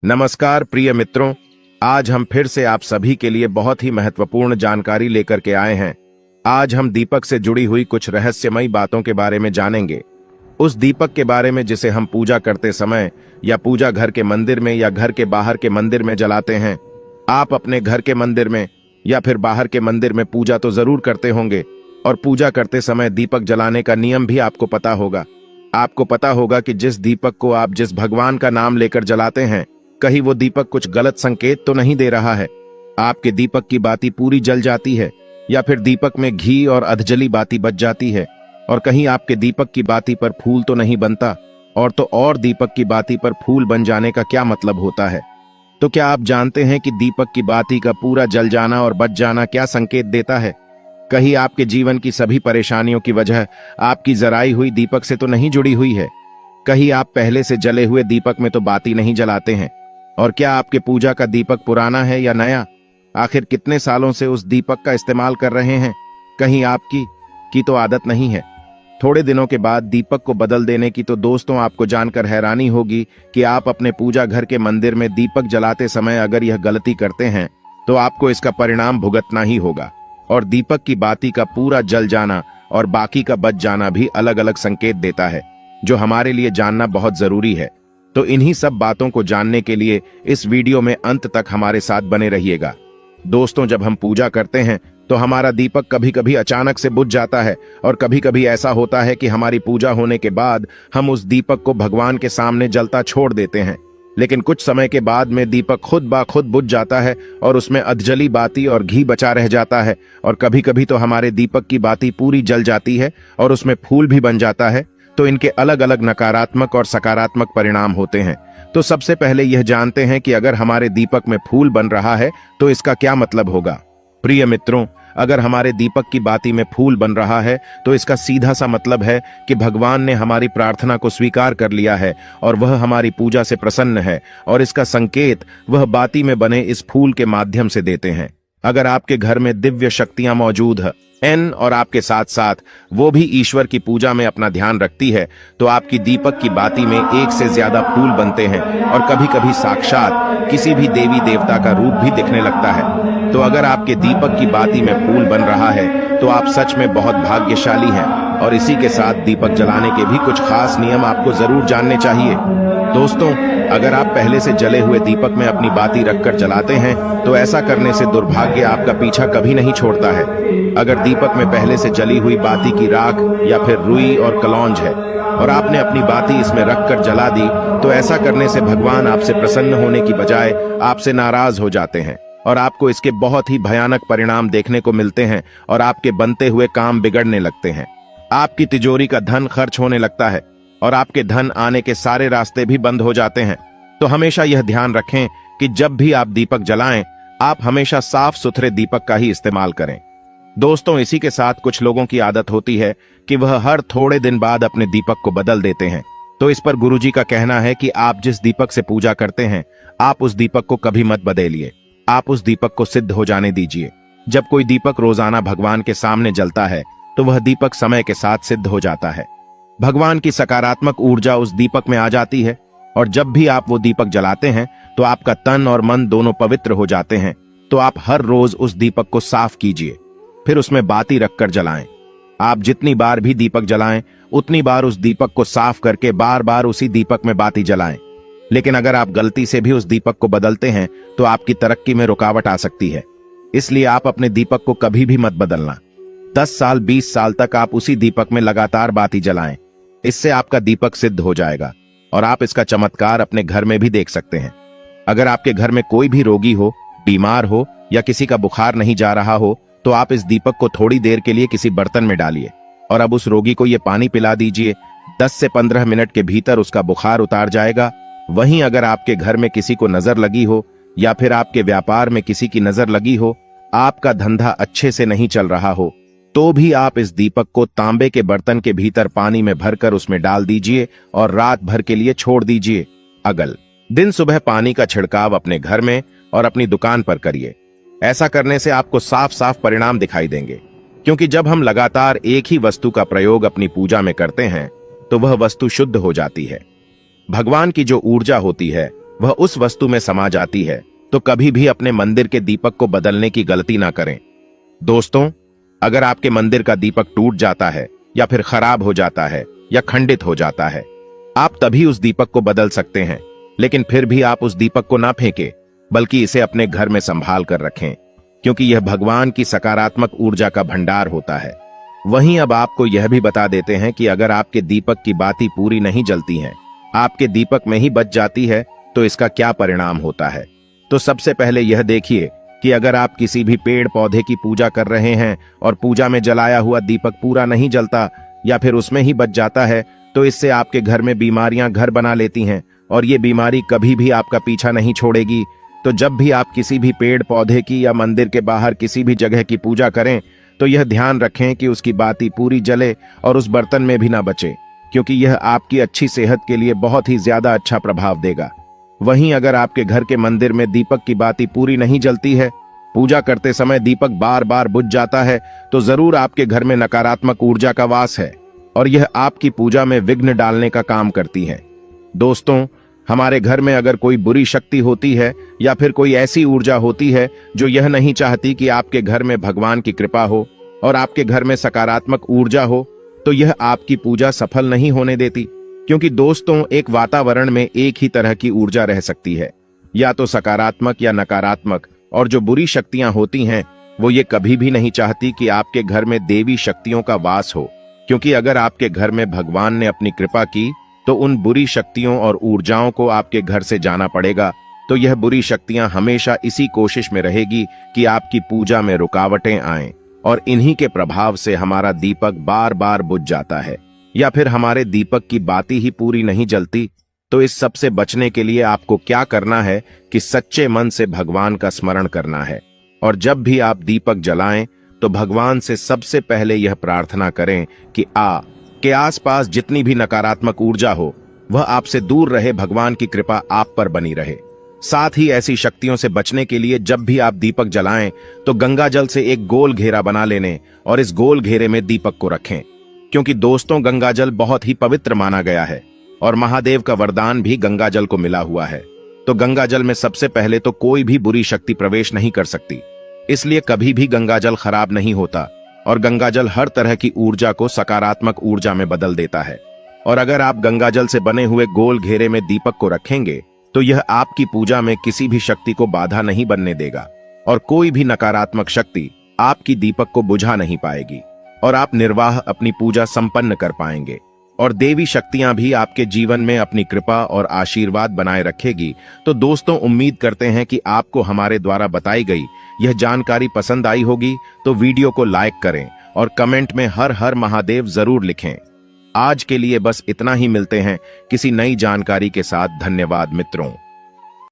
नमस्कार प्रिय मित्रों, आज हम फिर से आप सभी के लिए बहुत ही महत्वपूर्ण जानकारी लेकर के आए हैं। आज हम दीपक से जुड़ी हुई कुछ रहस्यमयी बातों के बारे में जानेंगे। उस दीपक के बारे में जिसे हम पूजा करते समय या पूजा घर के मंदिर में या घर के बाहर के मंदिर में जलाते हैं। आप अपने घर के मंदिर में या फिर बाहर के मंदिर में पूजा तो जरूर करते होंगे और पूजा करते समय दीपक जलाने का नियम भी आपको पता होगा। आपको पता होगा कि जिस दीपक को आप जिस भगवान का नाम लेकर जलाते हैं, कहीं वो दीपक कुछ गलत संकेत तो नहीं दे रहा है। आपके दीपक की बाती पूरी जल जाती है या फिर दीपक में घी और अधजली बाती बच जाती है, और कहीं आपके दीपक की बाती पर फूल तो नहीं बनता। और दीपक की बाती पर फूल बन जाने का क्या मतलब होता है? तो क्या आप जानते हैं कि दीपक की बाती का पूरा जल जाना और बच जाना क्या संकेत देता है? कहीं आपके जीवन की सभी परेशानियों की वजह आपकी जराई हुई दीपक से तो नहीं जुड़ी हुई है? कहीं आप पहले से जले हुए दीपक में तो बाती नहीं जलाते हैं? और क्या आपके पूजा का दीपक पुराना है या नया? आखिर कितने सालों से उस दीपक का इस्तेमाल कर रहे हैं? कहीं आपकी तो आदत नहीं है थोड़े दिनों के बाद दीपक को बदल देने की? तो दोस्तों, आपको जानकर हैरानी होगी कि आप अपने पूजा घर के मंदिर में दीपक जलाते समय अगर यह गलती करते हैं तो आपको इसका परिणाम भुगतना ही होगा। और दीपक की बाती का पूरा जल जाना और बाकी का बच जाना भी अलग अलग संकेत देता है, जो हमारे लिए जानना बहुत जरूरी है। तो इन्हीं सब बातों को जानने के लिए इस वीडियो में अंत तक हमारे साथ बने रहिएगा। दोस्तों, जब हम पूजा करते हैं तो हमारा दीपक कभी कभी अचानक से बुझ जाता है, और कभी कभी ऐसा होता है कि हमारी पूजा होने के बाद हम उस दीपक को भगवान के सामने जलता छोड़ देते हैं। लेकिन कुछ समय के बाद में दीपक खुद ब खुद बुझ जाता है और उसमें अधजली बाती और घी बचा रह जाता है। और कभी कभी तो हमारे दीपक की बाती पूरी जल जाती है और उसमें फूल भी बन जाता है। तो इनके अलग अलग नकारात्मक और सकारात्मक परिणाम होते हैं। तो सबसे पहले यह जानते हैं कि अगर हमारे दीपक में फूल बन रहा है तो इसका क्या मतलब होगा। प्रिय मित्रों, अगर हमारे दीपक की बाती में फूल बन रहा है तो इसका सीधा सा मतलब है कि भगवान ने हमारी प्रार्थना को स्वीकार कर लिया है और वह हमारी पूजा से प्रसन्न है, और इसका संकेत वह बाती में बने इस फूल के माध्यम से देते हैं। अगर आपके घर में दिव्य शक्तियां मौजूद है और आपके साथ साथ वो भी ईश्वर की पूजा में अपना ध्यान रखती है, तो आपकी दीपक की बाती में एक से ज्यादा फूल बनते हैं और कभी कभी साक्षात किसी भी देवी देवता का रूप भी दिखने लगता है। तो अगर आपके दीपक की बाती में फूल बन रहा है तो आप सच में बहुत भाग्यशाली हैं। और इसी के साथ दीपक जलाने के भी कुछ खास नियम आपको जरूर जानने चाहिए। दोस्तों, अगर आप पहले से जले हुए दीपक में अपनी बाती रखकर जलाते हैं तो ऐसा करने से दुर्भाग्य आपका पीछा कभी नहीं छोड़ता है। अगर दीपक में पहले से जली हुई बाती की राख या फिर रुई और कलौंज है और आपने अपनी बाती इसमें रखकर जला दी, तो ऐसा करने से भगवान आपसे प्रसन्न होने की बजाय आपसे नाराज हो जाते हैं और आपको इसके बहुत ही भयानक परिणाम देखने को मिलते हैं और आपके बनते हुए काम बिगड़ने लगते हैं। आपकी तिजोरी का धन खर्च होने लगता है और आपके धन आने के सारे रास्ते भी बंद हो जाते हैं। तो हमेशा यह ध्यान रखें कि जब भी आप दीपक जलाएं, आप हमेशा साफ सुथरे दीपक का ही इस्तेमाल करें। दोस्तों, इसी के साथ कुछ लोगों की आदत होती है कि वह हर थोड़े दिन बाद अपने दीपक को बदल देते हैं। तो इस पर गुरुजी का कहना है कि आप जिस दीपक से पूजा करते हैं, आप उस दीपक को कभी मत बदलिए। आप उस दीपक को सिद्ध हो जाने दीजिए। जब कोई दीपक रोजाना भगवान के सामने जलता है तो वह दीपक समय के साथ सिद्ध हो जाता है। भगवान की सकारात्मक ऊर्जा उस दीपक में आ जाती है, और जब भी आप वो दीपक जलाते हैं तो आपका तन और मन दोनों पवित्र हो जाते हैं। तो आप हर रोज उस दीपक को साफ कीजिए, फिर उसमें बाती रखकर जलाएं। आप जितनी बार भी दीपक जलाएं, उतनी बार उस दीपक को साफ करके बार बार उसी दीपक में बाती जलाएं। लेकिन अगर आप गलती से भी उस दीपक को बदलते हैं तो आपकी तरक्की में रुकावट आ सकती है। इसलिए आप अपने दीपक को कभी भी मत बदलना। 10 साल 20 साल तक आप उसी दीपक में लगातार बाती जलाएं। इससे आपका दीपक सिद्ध हो जाएगा और आप इसका चमत्कार अपने घर में भी देख सकते हैं। अगर आपके घर में कोई भी रोगी हो, बीमार हो या किसी का बुखार नहीं जा रहा हो, तो आप इस दीपक को थोड़ी देर के लिए किसी बर्तन में डालिए और अब उस रोगी को यह पानी पिला दीजिए। 10 से 15 मिनट के भीतर उसका बुखार उतार जाएगा। वहीं अगर आपके घर में किसी को नजर लगी हो या फिर आपके व्यापार में किसी की नजर लगी हो, आपका धंधा अच्छे से नहीं चल रहा हो, तो भी आप इस दीपक को तांबे के बर्तन के भीतर पानी में भरकर उसमें डाल दीजिए और रात भर के लिए छोड़ दीजिए। अगल दिन सुबह पानी का छिड़काव अपने घर में और अपनी दुकान पर करिए। ऐसा करने से आपको साफ साफ परिणाम दिखाई देंगे, क्योंकि जब हम लगातार एक ही वस्तु का प्रयोग अपनी पूजा में करते हैं तो वह वस्तु शुद्ध हो जाती है। भगवान की जो ऊर्जा होती है वह उस वस्तु में समा जाती है, तो कभी भी अपने मंदिर के दीपक को बदलने की गलती ना करें। दोस्तों, अगर आपके मंदिर का दीपक टूट जाता है या फिर खराब हो जाता है या खंडित हो जाता है, आप तभी उस दीपक को बदल सकते हैं, लेकिन फिर भी आप उस दीपक को ना फेंकें, बल्कि इसे अपने घर में संभाल कर रखें, क्योंकि यह भगवान की सकारात्मक ऊर्जा का भंडार होता है। वहीं अब आपको यह भी बता देते हैं कि अगर आपके दीपक की बाती पूरी नहीं जलती हैं, आपके दीपक में ही बच जाती है, तो इसका क्या परिणाम होता है। तो सबसे पहले यह देखिए कि अगर आप किसी भी पेड़ पौधे की पूजा कर रहे हैं और पूजा में जलाया हुआ दीपक पूरा नहीं जलता या फिर उसमें ही बच जाता है, तो इससे आपके घर में बीमारियां घर बना लेती हैं और ये बीमारी कभी भी आपका पीछा नहीं छोड़ेगी। तो जब भी आप किसी भी पेड़ पौधे की या मंदिर के बाहर किसी भी जगह की पूजा करें, तो यह ध्यान रखें कि उसकी बाती पूरी जले और उस बर्तन में भी ना बचे, क्योंकि यह आपकी अच्छी सेहत के लिए बहुत ही ज्यादा अच्छा प्रभाव देगा। वहीं अगर आपके घर के मंदिर में दीपक की बाती पूरी नहीं जलती है, पूजा करते समय दीपक बार बार बुझ जाता है, तो जरूर आपके घर में नकारात्मक ऊर्जा का वास है और यह आपकी पूजा में विघ्न डालने का काम करती है। दोस्तों, हमारे घर में अगर कोई बुरी शक्ति होती है या फिर कोई ऐसी ऊर्जा होती है जो यह नहीं चाहती कि आपके घर में भगवान की कृपा हो और आपके घर में सकारात्मक ऊर्जा हो, तो यह आपकी पूजा सफल नहीं होने देती। क्योंकि दोस्तों, एक वातावरण में एक ही तरह की ऊर्जा रह सकती है, या तो सकारात्मक या नकारात्मक, और जो बुरी शक्तियां होती हैं वो ये कभी भी नहीं चाहती कि आपके घर में देवी शक्तियों का वास हो, क्योंकि अगर आपके घर में भगवान ने अपनी कृपा की तो उन बुरी शक्तियों और ऊर्जाओं को आपके घर से जाना पड़ेगा। तो यह बुरी शक्तियां हमेशा इसी कोशिश में रहेगी कि आपकी पूजा में रुकावटें आएं और इन्हीं के प्रभाव से हमारा दीपक बार बार बुझ जाता है या फिर हमारे दीपक की बाती ही पूरी नहीं जलती। तो इस सब से बचने के लिए आपको क्या करना है कि सच्चे मन से भगवान का स्मरण करना है, और जब भी आप दीपक जलाएं तो भगवान से सबसे पहले यह प्रार्थना करें कि के आसपास जितनी भी नकारात्मक ऊर्जा हो वह आपसे दूर रहे, भगवान की कृपा आप पर बनी रहे। साथ ही ऐसी शक्तियों से बचने के लिए जब भी आप दीपक जलाएं तो गंगा जल से एक गोल घेरा बना लेने और इस गोल घेरे में दीपक को रखें, क्योंकि दोस्तों, गंगा जल बहुत ही पवित्र माना गया है और महादेव का वरदान भी गंगा जल को मिला हुआ है। तो गंगा जल में सबसे पहले तो कोई भी बुरी शक्ति प्रवेश नहीं कर सकती, इसलिए कभी भी गंगा जल खराब नहीं होता और गंगा जल हर तरह की ऊर्जा को सकारात्मक ऊर्जा में बदल देता है। और अगर आप गंगा जल से बने हुए गोल घेरे में दीपक को रखेंगे तो यह आपकी पूजा में किसी भी शक्ति को बाधा नहीं बनने देगा और कोई भी नकारात्मक शक्ति आपकी दीपक को बुझा नहीं पाएगी और आप निर्वाह अपनी पूजा संपन्न कर पाएंगे और देवी शक्तियां भी आपके जीवन में अपनी कृपा और आशीर्वाद बनाए रखेगी। तो दोस्तों, उम्मीद करते हैं कि आपको हमारे द्वारा बताई गई यह जानकारी पसंद आई होगी। तो वीडियो को लाइक करें और कमेंट में हर हर महादेव जरूर लिखें। आज के लिए बस इतना ही, मिलते हैं किसी नई जानकारी के साथ। धन्यवाद मित्रों।